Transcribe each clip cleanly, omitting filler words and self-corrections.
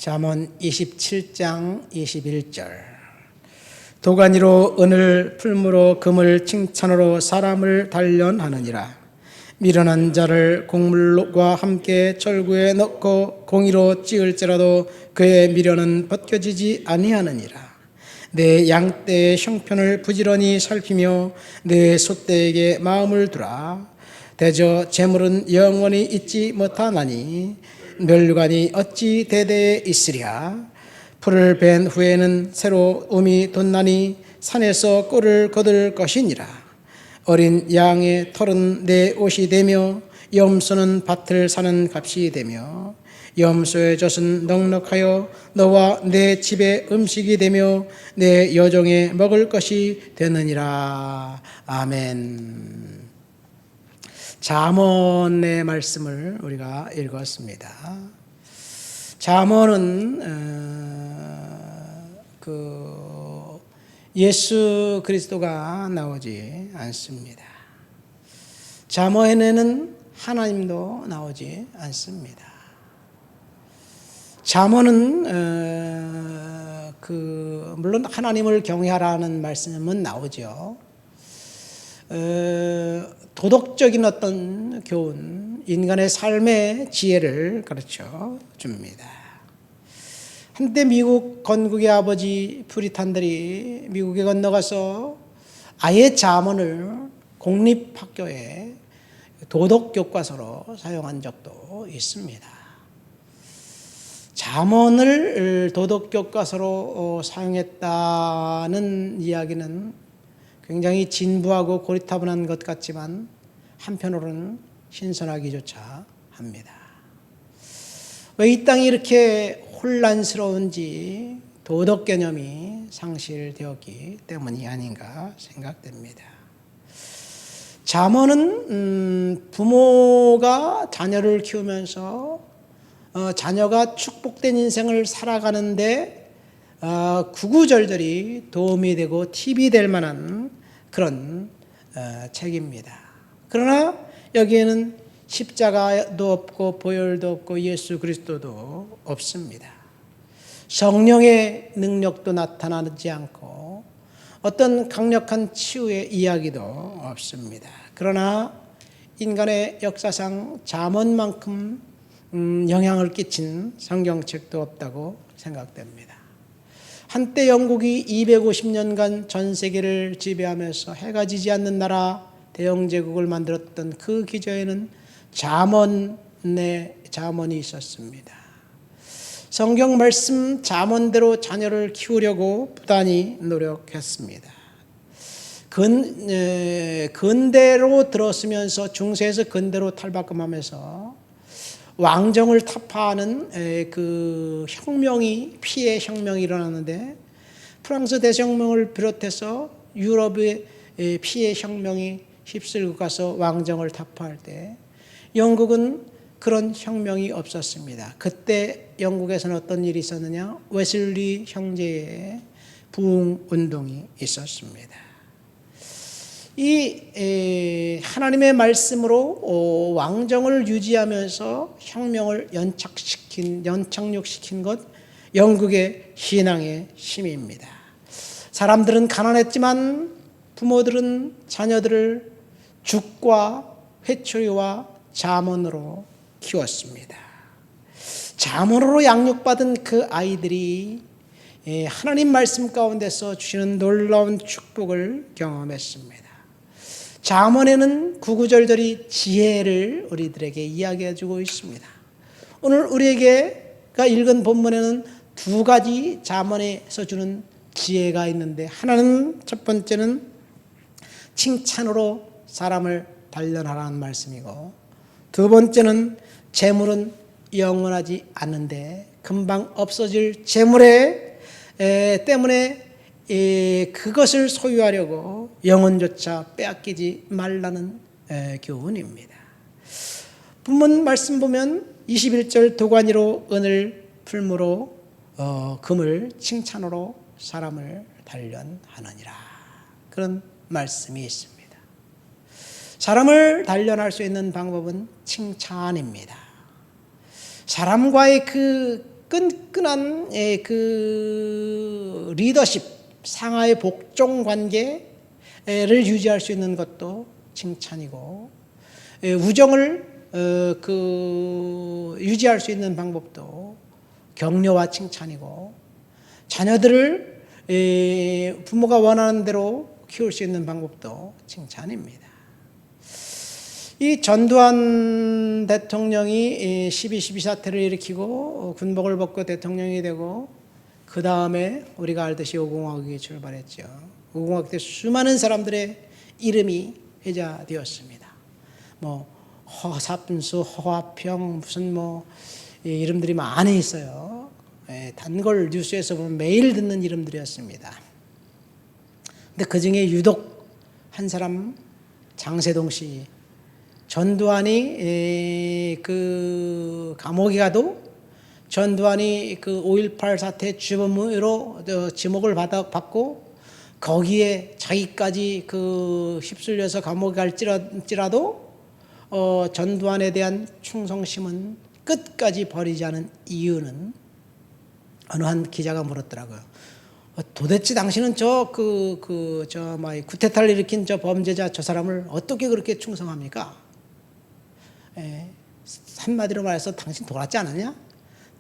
잠언 27장 21절. 도가니로 은을 풀무로 금을 칭찬으로 사람을 단련하느니라. 미련한 자를 곡물과 함께 절구에 넣고 공이로 찌을지라도 그의 미련은 벗겨지지 아니하느니라. 내 양떼의 형편을 부지런히 살피며 내 소떼에게 마음을 두라. 대저 재물은 영원히 잊지 못하나니 멸관이 어찌 대대에 있으랴. 풀을 벤 후에는 새로 음이 돋나니 산에서 꿀을 거둘 것이니라. 어린 양의 털은 내 옷이 되며 염소는 밭을 사는 값이 되며 염소의 젖은 넉넉하여 너와 내 집의 음식이 되며 내 여종의 먹을 것이 되느니라. 아멘. 잠언의 말씀을 우리가 읽었습니다. 잠언은 예수 그리스도가 나오지 않습니다. 잠언에는 하나님도 나오지 않습니다. 잠언은 물론 하나님을 경외하라는 말씀은 나오죠. 도덕적인 어떤 교훈, 인간의 삶의 지혜를 가르쳐 줍니다. 한때 미국 건국의 아버지 프리탄들이 미국에 건너가서 아예 잠언을 공립학교에 도덕교과서로 사용한 적도 있습니다. 잠언을 도덕교과서로 사용했다는 이야기는 굉장히 진부하고 고리타분한 것 같지만 한편으로는 신선하기조차 합니다. 왜 이 땅이 이렇게 혼란스러운지 도덕 개념이 상실되었기 때문이 아닌가 생각됩니다. 잠언은 부모가 자녀를 키우면서 자녀가 축복된 인생을 살아가는데 구구절절히 도움이 되고 팁이 될 만한 그런 책입니다. 그러나 여기에는 십자가도 없고 보혈도 없고 예수 그리스도도 없습니다. 성령의 능력도 나타나지 않고 어떤 강력한 치유의 이야기도 없습니다. 그러나 인간의 역사상 잠언만큼 영향을 끼친 성경책도 없다고 생각됩니다. 한때 영국이 250년간 전 세계를 지배하면서 해가 지지 않는 나라 대영제국을 만들었던 그 기저에는 잠언이 있었습니다. 성경 말씀 잠언대로 자녀를 키우려고 부단히 노력했습니다. 근대로 들었으면서 중세에서 근대로 탈바꿈하면서 왕정을 타파하는 그 피해 혁명이 일어났는데 프랑스 대혁명을 비롯해서 유럽의 피해 혁명이 휩쓸고 가서 왕정을 타파할 때 영국은 그런 혁명이 없었습니다. 그때 영국에서는 어떤 일이 있었느냐? 웨슬리 형제의 부흥운동이 있었습니다. 이 하나님의 말씀으로 왕정을 유지하면서 혁명을 연착륙시킨 것, 영국의 신앙의 힘입니다. 사람들은 가난했지만 부모들은 자녀들을 죽과 회초리와 잠언으로 키웠습니다. 잠언으로 양육받은 그 아이들이 하나님 말씀 가운데서 주시는 놀라운 축복을 경험했습니다. 잠언에는 구구절절히 지혜를 우리들에게 이야기해주고 있습니다. 오늘 우리에게가 읽은 본문에는 두 가지 잠언에서 주는 지혜가 있는데, 하나는 첫 번째는 칭찬으로 사람을 단련하라는 말씀이고, 두 번째는 재물은 영원하지 않는데 금방 없어질 재물에 때문에 그것을 소유하려고 영혼조차 빼앗기지 말라는 교훈입니다. 본문 말씀 보면 21절 도가니로 은을 풀무로 금을 칭찬으로 사람을 단련하느니라, 그런 말씀이 있습니다. 사람을 단련할 수 있는 방법은 칭찬입니다. 사람과의 그 끈끈한 그 리더십, 상하의 복종 관계를 유지할 수 있는 것도 칭찬이고, 우정을 유지할 수 있는 방법도 격려와 칭찬이고, 자녀들을 부모가 원하는 대로 키울 수 있는 방법도 칭찬입니다. 이 전두환 대통령이 12.12 사태를 일으키고 군복을 벗고 대통령이 되고, 그 다음에 우리가 알듯이 오공화국이 출발했죠. 오공화국 때 수많은 사람들의 이름이 회자되었습니다. 허삽수, 허화평, 무슨 이름들이 많이 있어요. 단걸 뉴스에서 보면 매일 듣는 이름들이었습니다. 근데 그 중에 유독 한 사람, 장세동 씨, 전두환이 그 감옥에 가도 전두환이 그 5.18 사태 주범으로 지목을 받고 거기에 자기까지 그 휩쓸려서 감옥에 갈지라도 전두환에 대한 충성심은 끝까지 버리지 않은 이유는, 어느 한 기자가 물었더라고요. 도대체 당신은 쿠데타를 일으킨 저 범죄자 저 사람을 어떻게 그렇게 충성합니까? 한마디로 말해서 당신 돌았지 않았냐?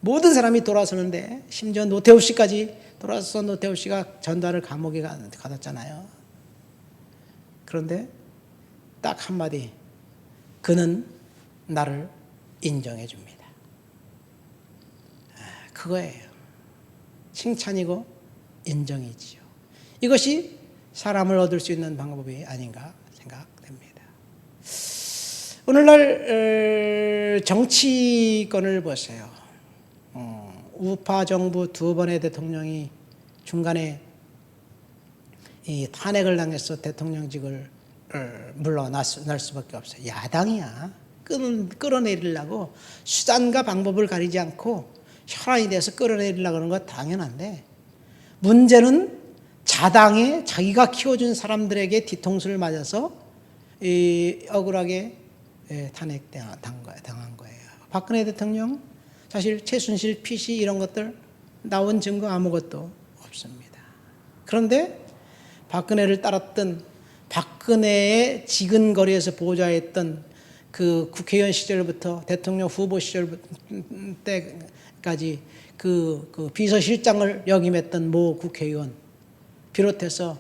모든 사람이 돌아서는데, 심지어 노태우 씨까지 돌아서 노태우 씨가 전두환을 감옥에 가뒀잖아요. 그런데 딱 한마디, 그는 나를 인정해 줍니다. 그거예요. 칭찬이고 인정이지요. 이것이 사람을 얻을 수 있는 방법이 아닌가 생각됩니다. 오늘날 정치권을 보세요. 우파 정부 두 번의 대통령이 중간에 이 탄핵을 당해서 대통령직을 물러날 수밖에 없어요. 야당이야. 끌어내리려고 수단과 방법을 가리지 않고 혈안이 돼서 끌어내리려고 하는 건 당연한데, 문제는 자당에 자기가 키워준 사람들에게 뒤통수를 맞아서 억울하게 탄핵당한 거예요. 박근혜 대통령, 사실 최순실, PC 이런 것들 나온 증거 아무것도 없습니다. 그런데 박근혜를 따랐던, 박근혜의 지근거리에서 보좌했던 그 국회의원 시절부터 대통령 후보 시절 때까지 그 비서실장을 역임했던 모 국회의원 비롯해서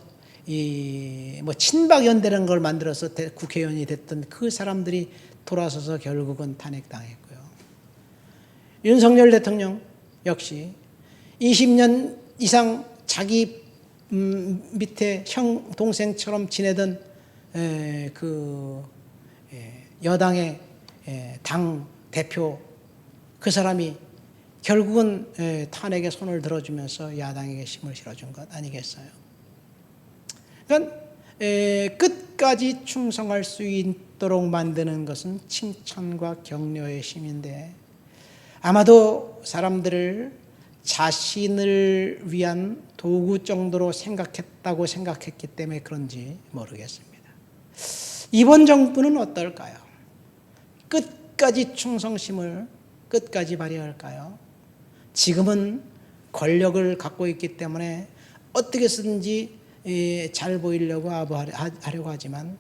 친박연대라는 걸 만들어서 국회의원이 됐던 그 사람들이 돌아서서 결국은 탄핵당했고요. 윤석열 대통령 역시 20년 이상 자기 밑에 형 동생처럼 지내던 여당의 당 대표, 그 사람이 결국은 탄핵에 손을 들어주면서 야당에게 힘을 실어준 것 아니겠어요? 그러니까 끝까지 충성할 수 있도록 만드는 것은 칭찬과 격려의 힘인데, 아마도 사람들을 자신을 위한 도구 정도로 생각했기 때문에 그런지 모르겠습니다. 이번 정부는 어떨까요? 끝까지 충성심을 끝까지 발휘할까요? 지금은 권력을 갖고 있기 때문에 어떻게 쓰든지 잘 보이려고 하려고 하지만,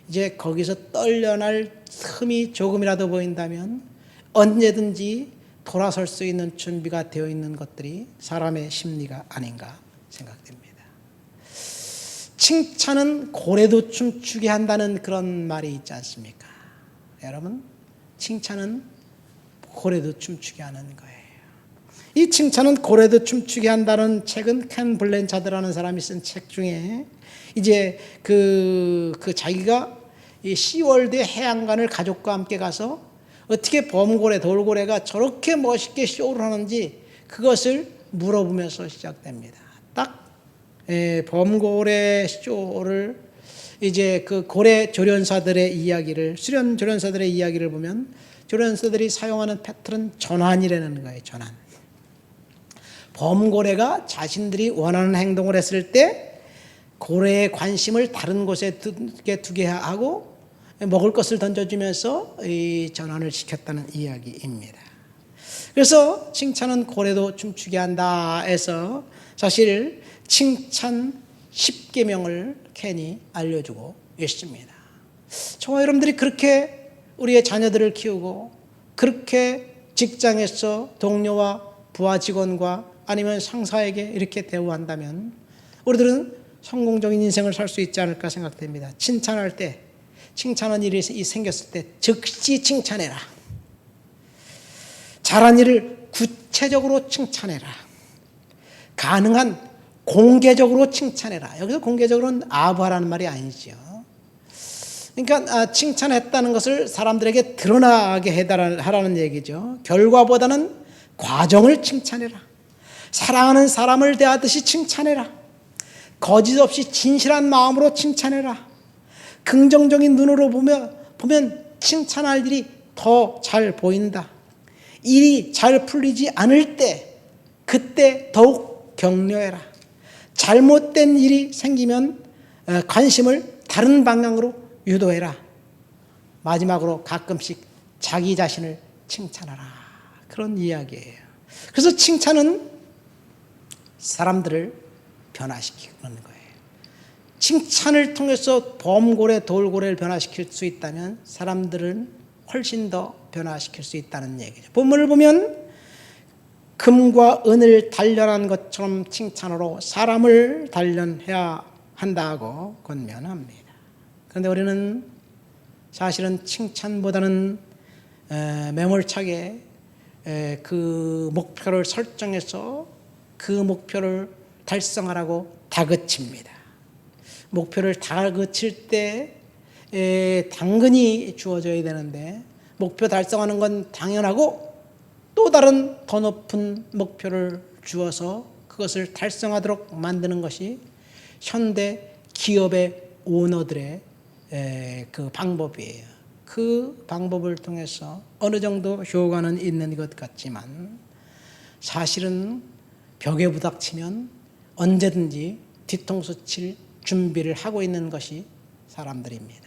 이제 거기서 떨려날 틈이 조금이라도 보인다면 언제든지 돌아설 수 있는 준비가 되어 있는 것들이 사람의 심리가 아닌가 생각됩니다. 칭찬은 고래도 춤추게 한다는 그런 말이 있지 않습니까? 여러분, 칭찬은 고래도 춤추게 하는 거예요. 이 칭찬은 고래도 춤추게 한다는 책은 켄 블랜차드라는 사람이 쓴 책 중에, 이제 자기가 이 시월드 해안간을 가족과 함께 가서 어떻게 범고래, 돌고래가 저렇게 멋있게 쇼를 하는지 그것을 물어보면서 시작됩니다. 딱 범고래 쇼를, 이제 그 고래 조련사들의 이야기를, 수련 조련사들의 이야기를 보면 조련사들이 사용하는 패턴은 전환이라는 거예요. 전환. 범고래가 자신들이 원하는 행동을 했을 때 고래의 관심을 다른 곳에 두게 하고 먹을 것을 던져주면서 이 전환을 시켰다는 이야기입니다. 그래서 칭찬은 고래도 춤추게 한다 해서 사실 칭찬 10계명을 괜히 알려주고 있습니다. 저와 여러분들이 그렇게 우리의 자녀들을 키우고 그렇게 직장에서 동료와 부하 직원과 아니면 상사에게 이렇게 대우한다면 우리들은 성공적인 인생을 살 수 있지 않을까 생각됩니다. 칭찬할 때, 칭찬한 일이 생겼을 때 즉시 칭찬해라. 잘한 일을 구체적으로 칭찬해라. 가능한 공개적으로 칭찬해라. 여기서 공개적으로는 아부하라는 말이 아니죠. 그러니까 칭찬했다는 것을 사람들에게 드러나게 해달라는 얘기죠. 결과보다는 과정을 칭찬해라. 사랑하는 사람을 대하듯이 칭찬해라. 거짓 없이 진실한 마음으로 칭찬해라. 긍정적인 눈으로 보면 칭찬할 일이 더 잘 보인다. 일이 잘 풀리지 않을 때 그때 더욱 격려해라. 잘못된 일이 생기면 관심을 다른 방향으로 유도해라. 마지막으로 가끔씩 자기 자신을 칭찬하라. 그런 이야기예요. 그래서 칭찬은 사람들을 변화시키는 거예요. 칭찬을 통해서 범고래, 돌고래를 변화시킬 수 있다면 사람들은 훨씬 더 변화시킬 수 있다는 얘기죠. 본문을 보면 금과 은을 단련한 것처럼 칭찬으로 사람을 단련해야 한다고 권면합니다. 그런데 우리는 사실은 칭찬보다는 매몰차게 그 목표를 설정해서 그 목표를 달성하라고 다그칩니다. 목표를 다그칠 때 당근이 주어져야 되는데 목표 달성하는 건 당연하고 또 다른 더 높은 목표를 주어서 그것을 달성하도록 만드는 것이 현대 기업의 오너들의 그 방법이에요. 그 방법을 통해서 어느 정도 효과는 있는 것 같지만 사실은 벽에 부닥치면 언제든지 뒤통수 칠 준비를 하고 있는 것이 사람들입니다.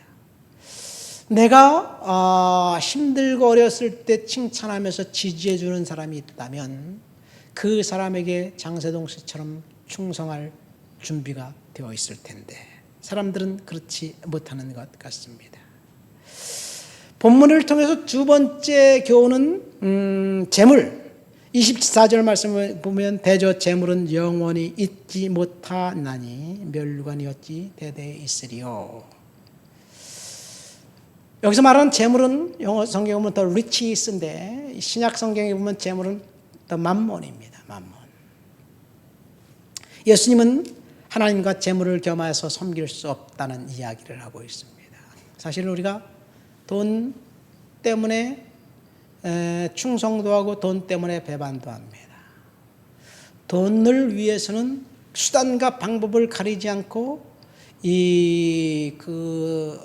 내가 힘들고 어렸을 때 칭찬하면서 지지해 주는 사람이 있다면 그 사람에게 장세동 씨처럼 충성할 준비가 되어 있을 텐데 사람들은 그렇지 못하는 것 같습니다. 본문을 통해서 두 번째 교훈은 재물. 24절 말씀을 보면 대저 재물은 영원히 잊지 못하나니 멸관이었지 대대에 있으리요. 여기서 말하는 재물은 영어 성경에 보면 더 riches인데 신약 성경에 보면 재물은 더 만몬입니다. 만몬. 예수님은 하나님과 재물을 겸하여서 섬길 수 없다는 이야기를 하고 있습니다. 사실 우리가 돈 때문에 충성도 하고 돈 때문에 배반도 합니다. 돈을 위해서는 수단과 방법을 가리지 않고 그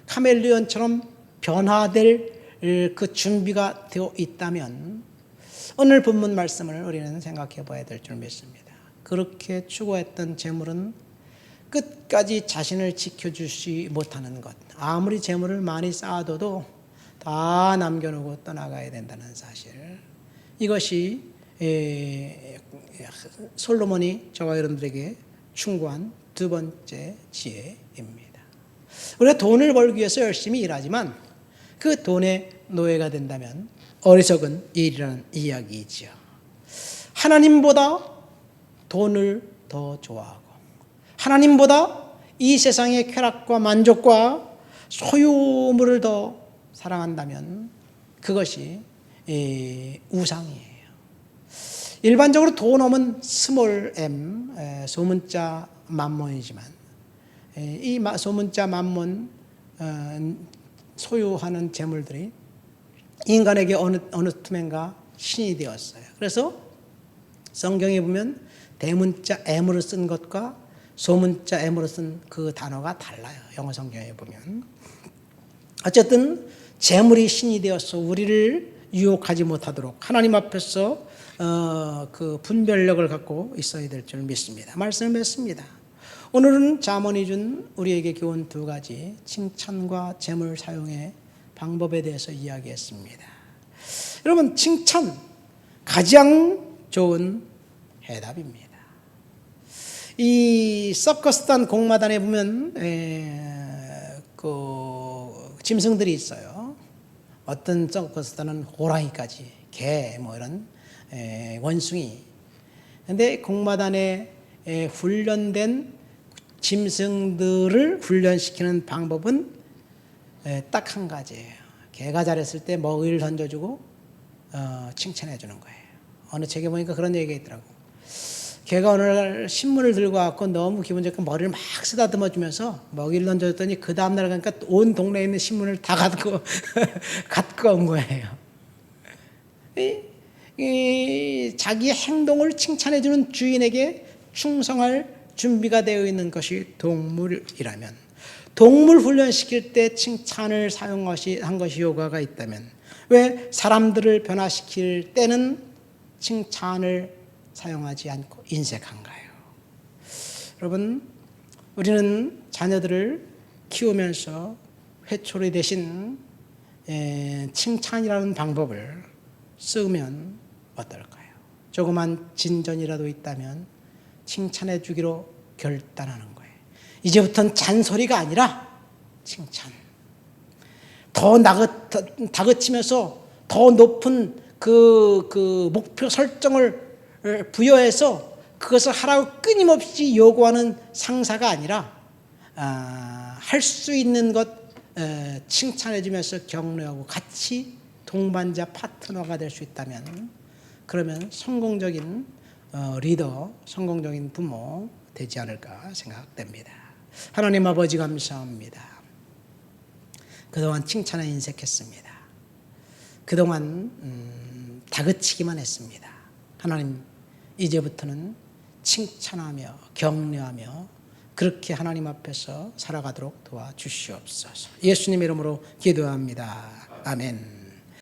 카멜레온처럼 변화될 그 준비가 되어 있다면 오늘 본문 말씀을 우리는 생각해 봐야 될 줄 믿습니다. 그렇게 추구했던 재물은 끝까지 자신을 지켜주지 못하는 것. 아무리 재물을 많이 쌓아둬도 다 남겨놓고 떠나가야 된다는 사실. 이것이 솔로몬이 저와 여러분들에게 충고한 두 번째 지혜입니다. 우리가 돈을 벌기 위해서 열심히 일하지만 그 돈의 노예가 된다면 어리석은 일이라는 이야기이지요. 하나님보다 돈을 더 좋아하고 하나님보다 이 세상의 쾌락과 만족과 소유물을 더 사랑한다면 그것이 우상이에요. 일반적으로 돈 오면 스몰 m, 소문자 만몬이지만 이 소문자 만몬 소유하는 재물들이 인간에게 어느 틈엔가 신이 되었어요. 그래서 성경에 보면 대문자 m으로 쓴 것과 소문자 m으로 쓴 그 단어가 달라요. 영어 성경에 보면. 어쨌든 재물이 신이 되어서 우리를 유혹하지 못하도록 하나님 앞에서 그 분별력을 갖고 있어야 될 줄 믿습니다. 말씀을 맺습니다. 오늘은 잠언이 준 우리에게 교훈 두 가지 칭찬과 재물 사용의 방법에 대해서 이야기했습니다. 여러분 칭찬 가장 좋은 해답입니다. 이 서커스단 공마단에 보면 그 짐승들이 있어요. 어떤 서커스단은 호랑이까지, 개, 뭐 이런 원숭이. 근데 공마단에 훈련된 짐승들을 훈련시키는 방법은 딱 한 가지예요. 개가 잘했을 때 먹이를 던져주고 칭찬해 주는 거예요. 어느 책에 보니까 그런 얘기가 있더라고. 개가 어느 날 신문을 들고 왔고 너무 기분 좋게 머리를 막 쓰다듬어 주면서 먹이를 던져줬더니 그 다음날 가니까 온 동네에 있는 신문을 다 갖고 온 거예요. 자기의 행동을 칭찬해 주는 주인에게 충성할 준비가 되어 있는 것이 동물이라면, 동물 훈련시킬 때 칭찬을 한 것이 요가가 있다면, 왜 사람들을 변화시킬 때는 칭찬을 사용하지 않고 인색한가요? 여러분, 우리는 자녀들을 키우면서 회초리 대신 칭찬이라는 방법을 쓰면 어떨까요? 조그만 진전이라도 있다면 칭찬해 주기로 결단하는 거예요. 이제부터는 잔소리가 아니라 칭찬. 더 다그치면서 더 높은 그 목표 설정을 부여해서 그것을 하라고 끊임없이 요구하는 상사가 아니라 할 수 있는 것 칭찬해 주면서 격려하고 같이 동반자 파트너가 될 수 있다면, 그러면 성공적인 리더, 성공적인 부모 되지 않을까 생각됩니다. 하나님 아버지 감사합니다. 그동안 칭찬에 인색했습니다. 그동안 다그치기만 했습니다. 하나님, 이제부터는 칭찬하며 격려하며 그렇게 하나님 앞에서 살아가도록 도와주시옵소서. 예수님 이름으로 기도합니다. 아멘.